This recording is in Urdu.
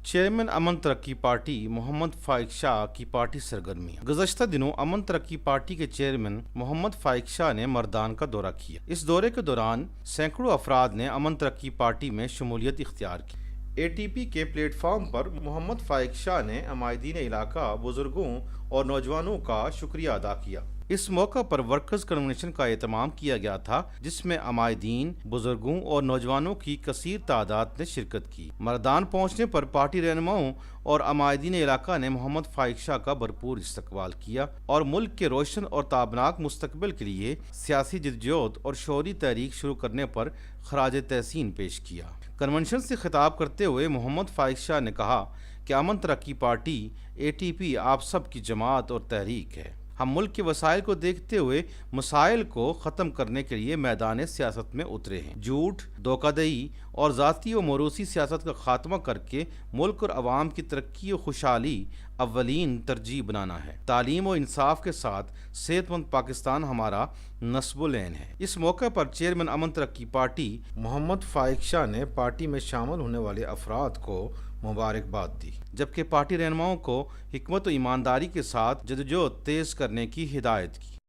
چیئرمین امن ترقی پارٹی محمد فائق شاہ کی پارٹی سرگرمیاں۔ گزشتہ دنوں امن ترقی پارٹی کے چیئرمین محمد فائق شاہ نے مردان کا دورہ کیا۔ اس دورے کے دوران سینکڑوں افراد نے امن ترقی پارٹی میں شمولیت اختیار کی۔ اے ٹی پی کے پلیٹ فارم پر محمد فائق شاہ نے عمائدین علاقہ، بزرگوں اور نوجوانوں کا شکریہ ادا کیا۔ اس موقع پر ورکرز کنونشن کا اہتمام کیا گیا تھا، جس میں عمائدین، بزرگوں اور نوجوانوں کی کثیر تعداد نے شرکت کی۔ مردان پہنچنے پر پارٹی رہنماؤں اور عمائدین علاقہ نے محمد فائق شاہ کا بھرپور استقبال کیا اور ملک کے روشن اور تابناک مستقبل کے لیے سیاسی جدوجہد اور شعوری تحریک شروع کرنے پر خراج تحسین پیش کیا۔ کنونشن سے خطاب کرتے ہوئے محمد فائق شاہ نے کہا کہ امن ترقی پارٹی اے ٹی پی آپ سب کی جماعت اور تحریک ہے۔ ہم ملک کے وسائل کو دیکھتے ہوئے مسائل کو ختم کرنے کے لیے میدان سیاست میں اترے ہیں۔ جھوٹ، دھوکہ دہی اور ذاتی و موروثی سیاست کا خاتمہ کر کے ملک اور عوام کی ترقی و خوشحالی اولین ترجیح بنانا ہے۔ تعلیم و انصاف کے ساتھ صحت مند پاکستان ہمارا نصب العین ہے۔ اس موقع پر چیئرمین امن ترقی پارٹی محمد فائق شاہ نے پارٹی میں شامل ہونے والے افراد کو مبارکباد دی، جبکہ پارٹی رہنماؤں کو حکمت و ایمانداری کے ساتھ جدوجہد تیز کرنے کی ہدایت کی۔